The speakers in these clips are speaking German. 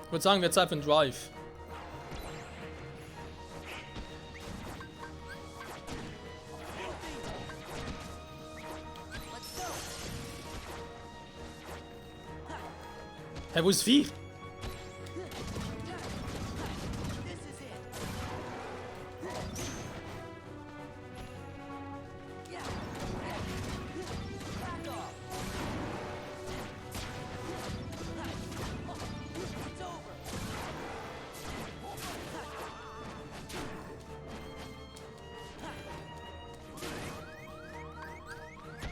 Ich würde sagen, wir Zeit für einen Drive. Hä, wo ist das Viech?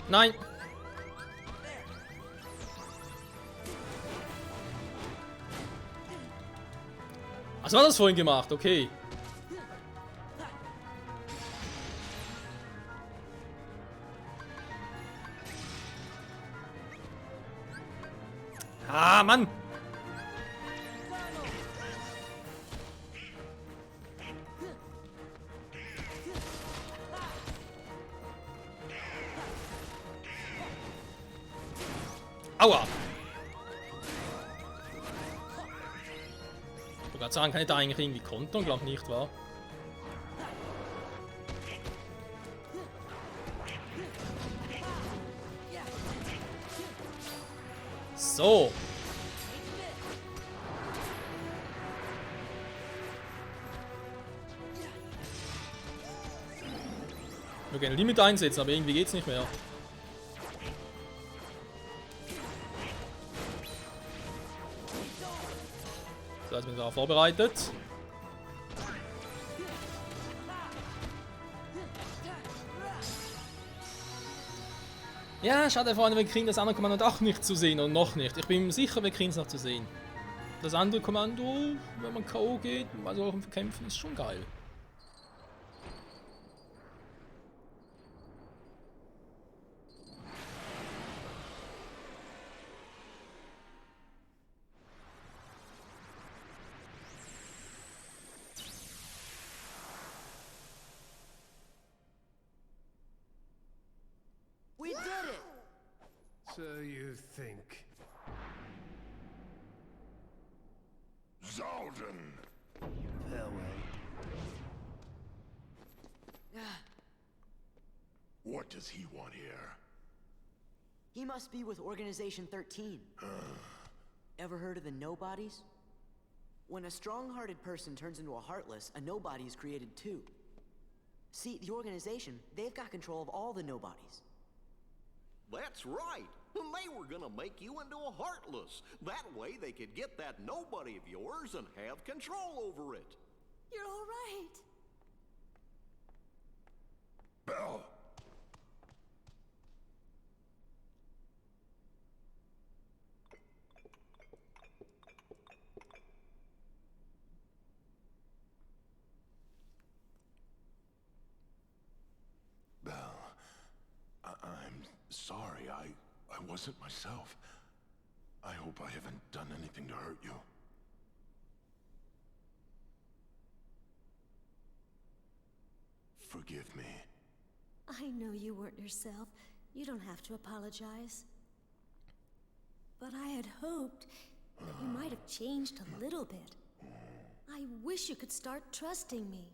Nein! Was war das vorhin gemacht? Okay. Ah, Mann! Aua! Ich wollte gerade sagen, kann ich da eigentlich irgendwie kontern? Glaub nicht, wahr? So. Wir können Limit einsetzen, aber irgendwie geht's nicht mehr. So, jetzt bin ich darauf vorbereitet. Ja, schade, Freunde, wir kriegen das andere Kommando doch nicht zu sehen und noch nicht. Ich bin sicher, wir kriegen es noch zu sehen. Das andere Kommando, wenn man K.O. geht, also auch im Kämpfen, ist schon geil. We did it! So you think. Zaldin! Farewell. What does he want here? He must be with Organization 13. Ever heard of the Nobodies? When a strong-hearted person turns into a Heartless, a Nobody is created too. See, the organization, they've got control of all the Nobodies. That's right. They were gonna make you into a Heartless. That way they could get that nobody of yours and have control over it. You're all right. Bell! Bell, I'm sorry. I wasn't myself. I hope I haven't done anything to hurt you. Forgive me. I know you weren't yourself. You don't have to apologize. But I had hoped that you might have changed a little bit. I wish you could start trusting me.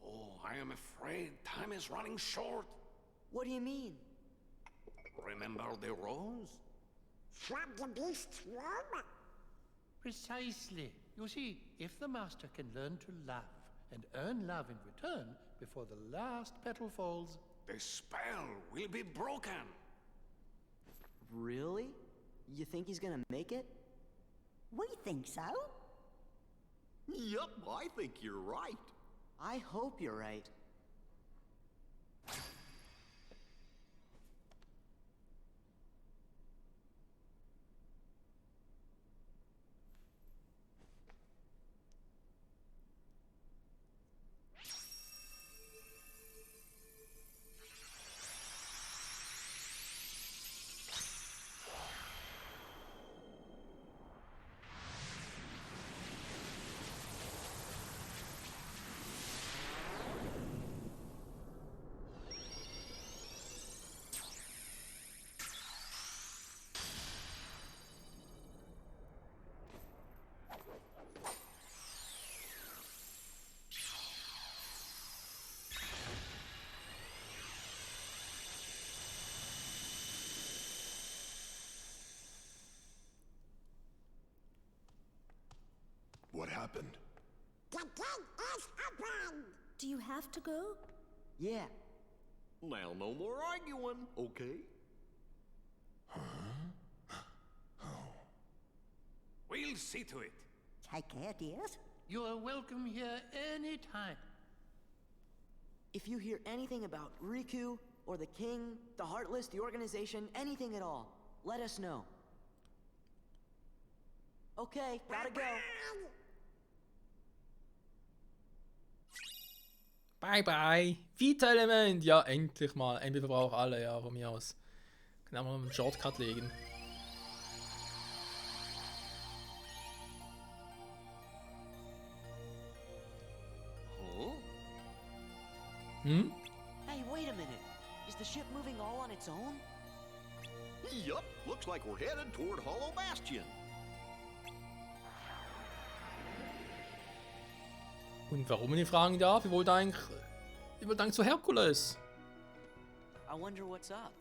Oh, I am afraid time is running short. What do you mean? Remember the rose? From the beast's womb? Precisely. You see, if the master can learn to love and earn love in return before the last petal falls, The spell will be broken. Really? You think he's gonna make it? We think so. Yup, I think you're right. I hope you're right. happened? The gate is open! Do you have to go? Yeah. Now, no more arguing, okay? We'll see to it. Take care, dears. You are welcome here any time. If you hear anything about Riku, or the King, the Heartless, the organization, anything at all, let us know. Okay, gotta go. Bye bye. Vita Element. Ja, endlich mal. Endlich verbrauche alle, ja, von mir aus. Können wir mal einen Shortcut legen. Huh? Hm? Hey, wait a minute. Is the ship moving all on its own? Yup, looks like we're headed toward Hollow Bastion. Und warum, wenn ich fragen darf? Ich wollte eigentlich zu Herkules. I wonder what's up.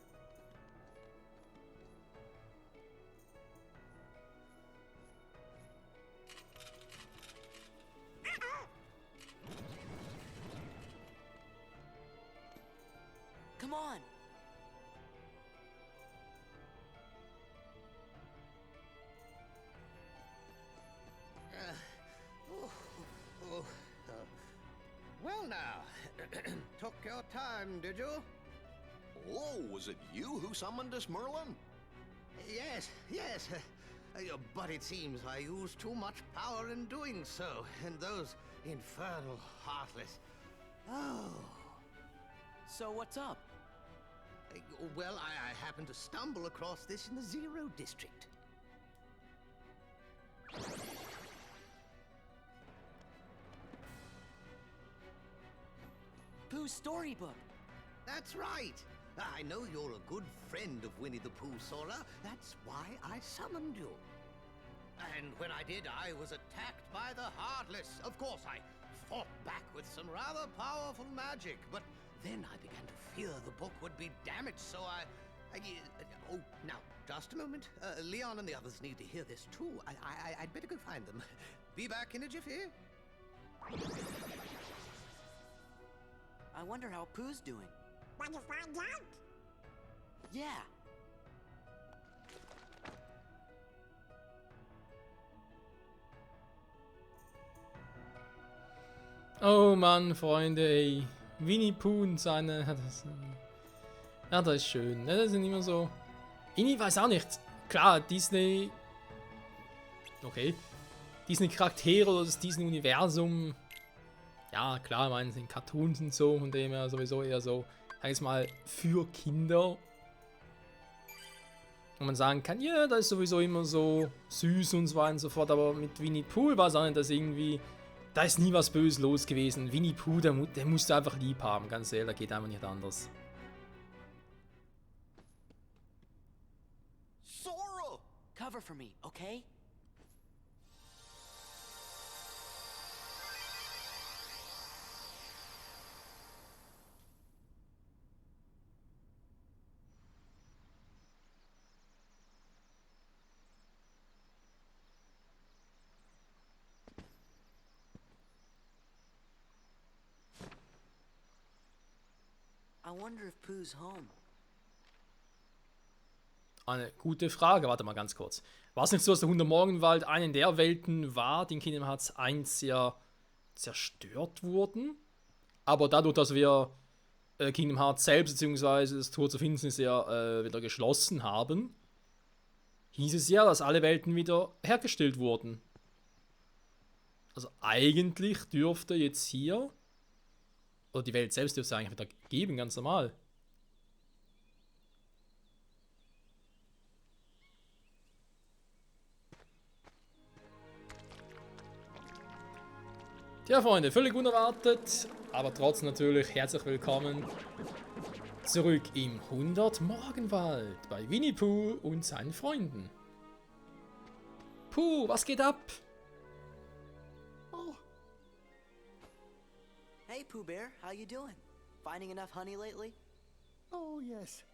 Come on. Well now, took your time, did you? Oh, was it you who summoned us, Merlin? Yes, yes. But it seems I used too much power in doing so, and those infernal Heartless. Oh. So what's up? Well, I happened to stumble across this in the Zero District. Pooh's storybook. That's right. I know you're a good friend of Winnie the Pooh, Sora. That's why I summoned you. And when I did, I was attacked by the Heartless. Of course, I fought back with some rather powerful magic, but then I began to fear the book would be damaged, so oh, now, just a moment. Leon and the others need to hear this, too. I'd better go find them. Be back in a jiffy. I wonder how Pooh's doing. Want to find out? Yeah. Oh Mann, Freunde, ey. Winnie Pooh und seine... Ja, das ist schön. Ne? Das sind immer so... Ich weiß auch nicht. Klar, Disney... Okay. Disney-Charaktere oder das Disney-Universum... Ja, klar, ich meine, es sind Cartoons und so, von dem her sowieso eher so, sag ich mal, für Kinder. Wo man sagen kann, ja, das ist sowieso immer so süß und so weiter und so fort, aber mit Winnie Pooh war es auch nicht, dass irgendwie, da ist nie was Böses los gewesen. Winnie Pooh, der musste einfach lieb haben, ganz ehrlich, da geht einfach nicht anders. Sora! Cover for me, okay? I wonder if Pooh's home. Eine gute Frage, warte mal ganz kurz. War es nicht so, dass der Hundermorgenwald eine der Welten war, die in Kingdom Hearts 1 ja zerstört wurden? Aber dadurch, dass wir Kingdom Hearts selbst bzw. das Tor zur Finsternis ja wieder geschlossen haben, hieß es ja, dass alle Welten wieder hergestellt wurden. Also eigentlich dürfte jetzt hier, oder die Welt selbst dürfte es eigentlich wieder geben, ganz normal. Tja, Freunde, völlig unerwartet, aber trotzdem natürlich herzlich willkommen zurück im 100-Morgenwald bei Winnie Pooh und seinen Freunden. Pooh, was geht ab? Oh. Hey, Pooh Bear, how you doing? Finding enough honey lately? Oh, yes.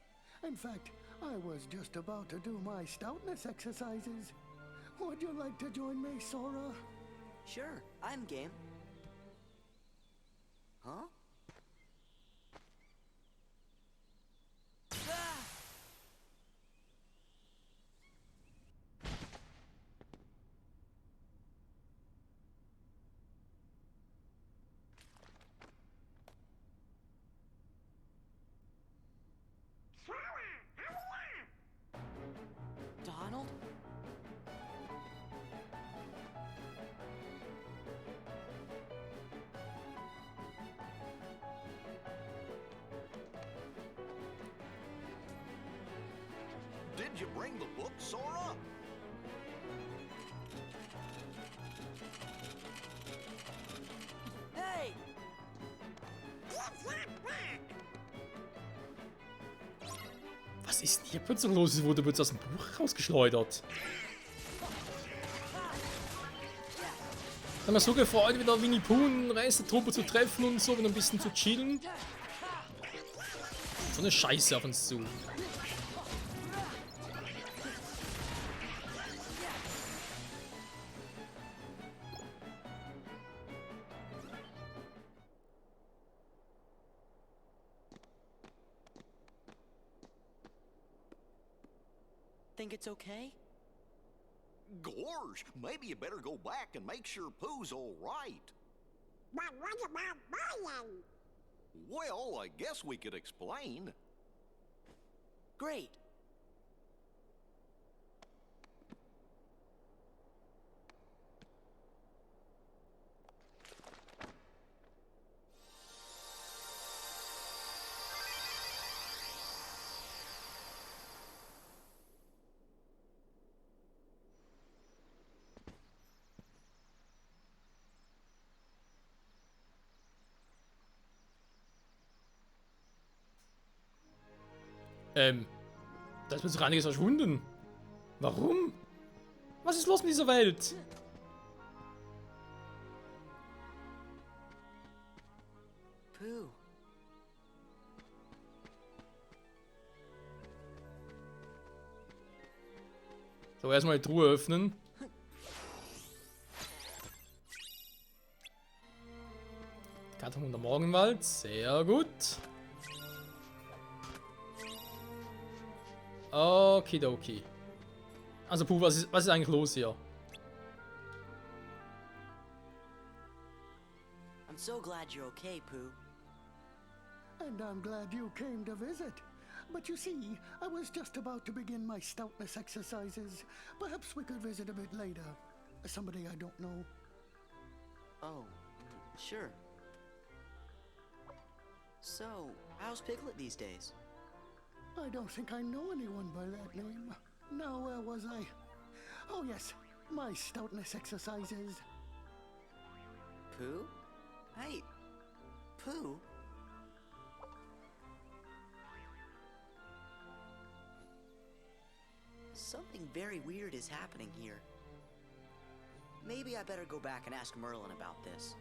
In fact, I was just about to do my stoutness exercises. Would you like to join me, Sora? Sure, I'm game. Huh? Ah! Donald? Did you bring the book, Sora? Hey! Was ist denn hier plötzlich los? Es wurde plötzlich aus dem Buch rausgeschleudert. Ich habe mich so gefreut, wieder Winnie Pooh und eine Rest-Truppe zu treffen und so, wieder ein bisschen zu chillen. So eine Scheiße auf uns zu. Think it's okay? Gorge, maybe you better go back and make sure Pooh's all right. But what about Brian? Well, I guess we could explain. Great. Da ist plötzlich einiges verschwunden. Warum? Was ist los mit dieser Welt? Pooh. So, erstmal die Truhe öffnen. Karte vom Morgenwald, sehr gut. Okidoki. Also Pooh, was ist eigentlich los hier? I'm so glad you're okay, Pooh. And I'm glad you came to visit. But you see, I was just about to begin my stoutness exercises. Perhaps we could visit a bit later. Somebody I don't know. Oh, sure. So, how's Piglet these days? I don't think I know anyone by that name. Now, where was I? Oh yes, my stoutness exercises. Pooh? Hey, Pooh? Something very weird is happening here. Maybe I better go back and ask Merlin about this.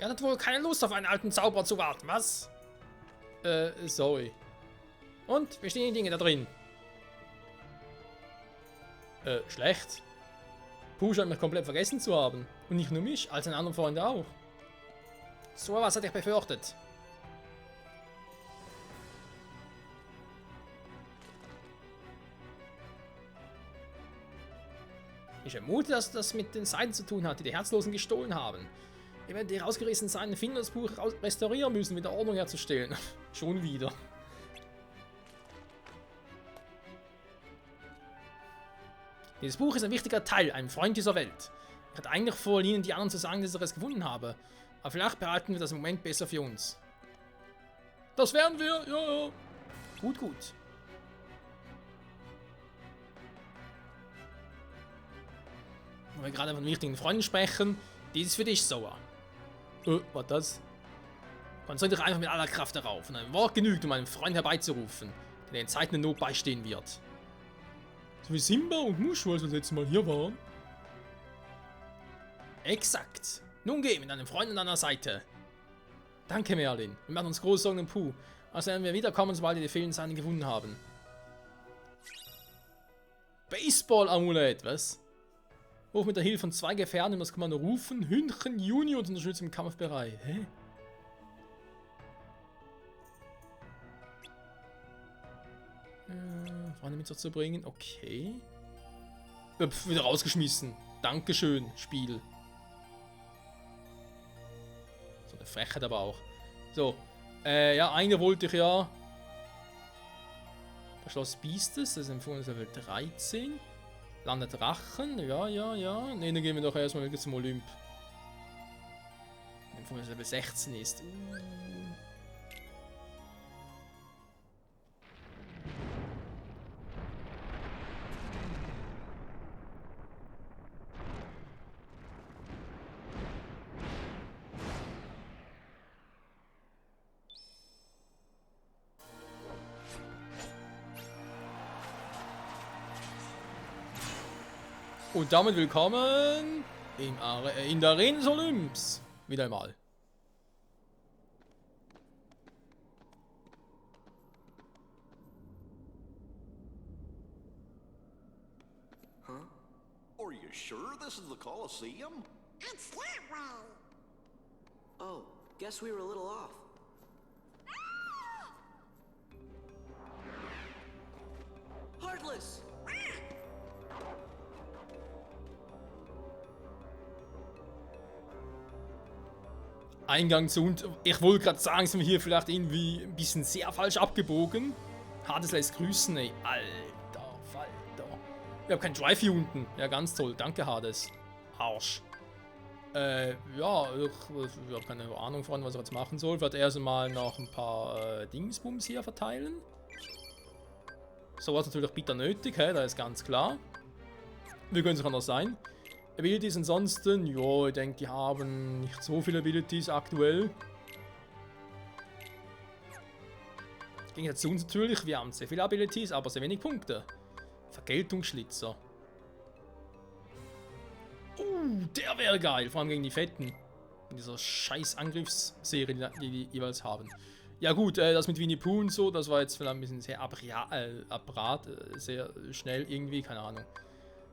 Er hat wohl keine Lust auf einen alten Zauberer zu warten, was? Sorry. Und? Wie stehen die Dinge da drin? Schlecht. Pooh scheint mich komplett vergessen zu haben. Und nicht nur mich, als seine anderen Freunde auch. So was hatte ich befürchtet. Ich vermute, dass das mit den Seiten zu tun hat, die die Herzlosen gestohlen haben. Wir werden die rausgerissenen Seiten finden und das Buch restaurieren müssen, wieder Ordnung herzustellen. Schon wieder. Dieses Buch ist ein wichtiger Teil, ein Freund dieser Welt. Ich hatte eigentlich vor, Ihnen die anderen zu sagen, dass ich es gefunden habe. Aber vielleicht behalten wir das im Moment besser für uns. Das werden wir, ja, ja. Gut, gut. Wenn wir gerade von wichtigen Freunden sprechen, dies ist für dich, Sora. Was das? Konzentriere dich einfach mit aller Kraft darauf und ein Wort genügt, um einen Freund herbeizurufen, der dir in Zeiten der Not beistehen wird. So wie Simba und Mushu, als wir das letzte Mal hier waren. Exakt. Nun geh mit deinem Freund an deiner Seite. Danke, Merlin. Wir machen uns große Sorgen um Pooh. Also werden wir wiederkommen, sobald wir die fehlenden Seiten gefunden haben. Baseball-Amulett, was? Ruf mit der Hilfe von 2 Gefährten das Kommando rufen, Hündchen Juni und unterstützen im Kampfbereich. Hä? Freunde mit zu bringen, okay. Wieder rausgeschmissen. Dankeschön, Spiel. So eine Frechheit aber auch. So, ja, eine wollte ich ja. Das Schloss Biestes, das ist empfohlen Level 13. Landet Drachen, ja. Ne, dann gehen wir doch erstmal wieder zum Olymp. Empfohlen Level 16 ist. Und damit willkommen in der Arena des Olymps. Wieder einmal. Huh? Are you sure this is the Colosseum? It's that way. Oh, guess we were a little off. Heartless! Eingang zu und ich wollte gerade sagen, sind wir hier vielleicht irgendwie ein bisschen sehr falsch abgebogen. Hades lässt grüßen, ey. Alter Falter. Ich habe keinen Drive hier unten. Ja, ganz toll. Danke, Hades. Arsch. Ja, ich habe keine Ahnung von, was ich jetzt machen soll. Ich werde erst mal noch ein paar Dingsbums hier verteilen. So was natürlich bitter nötig, hä? Da ist ganz klar. Wie können es anders sein? Abilities ansonsten, ja, ich denke, die haben nicht so viele Abilities aktuell. Ging jetzt zu uns natürlich, wir haben sehr viele Abilities, aber sehr wenig Punkte. Vergeltungsschlitzer. Der wäre geil, vor allem gegen die Fetten. In dieser scheiß Angriffsserie, die jeweils haben. Ja gut, das mit Winnie Pooh und so, das war jetzt vielleicht ein bisschen sehr sehr schnell irgendwie, keine Ahnung.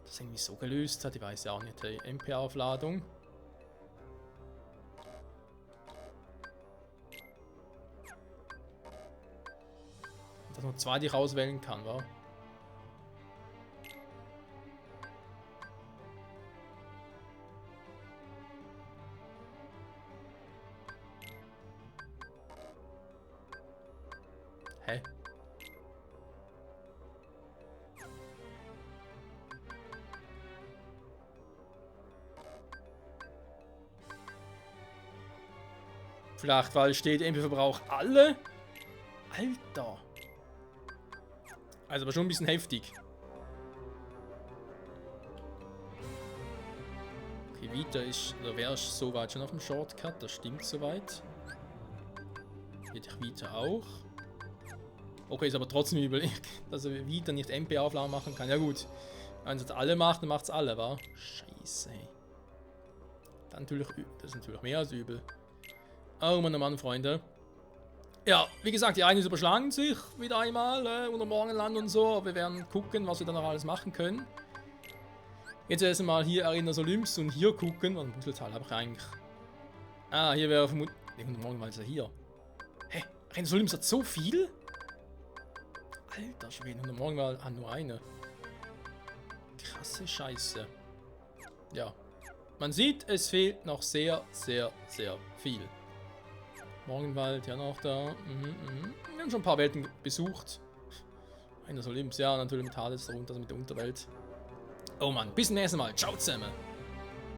Das irgendwie so gelöst hat, ich weiß ja auch nicht, die MP-Aufladung. Dass nur 2 die ich auswählen kann, wa? Hä? Vielleicht, weil steht, MP verbraucht alle. Alter. Also aber schon ein bisschen heftig. Okay, Vita ist, oder wäre soweit schon auf dem Shortcut, das stimmt soweit. Hätte ich Vita auch. Okay, ist aber trotzdem überlegt, dass er Vita nicht MP-Auflagen machen kann. Ja gut, wenn es jetzt alle macht, dann macht es alle, wa? Scheiße, ey. Dann natürlich, das ist natürlich mehr als übel. Oh Mann, oh Mann, Freunde. Ja, wie gesagt, die einen überschlagen sich wieder einmal unter Morgenland und so. Aber wir werden gucken, was wir dann noch alles machen können. Jetzt erst mal hier Arena des Olymps und hier gucken. Und Puzzleteil habe ich eigentlich. Ah, hier wäre vermutlich. Ne, unter Morgenland ist er hier. Hä? Arena des Olymps hat so viel? Alter Schwede, unter Morgenland hat nur eine. Krasse Scheiße. Ja. Man sieht, es fehlt noch sehr, sehr, sehr viel. Morgenwald, ja noch da. Wir haben schon ein paar Welten besucht. Einer Olymps, ja, natürlich mit Hades darunter, also mit der Unterwelt. Oh Mann, bis zum nächsten Mal. Ciao zusammen.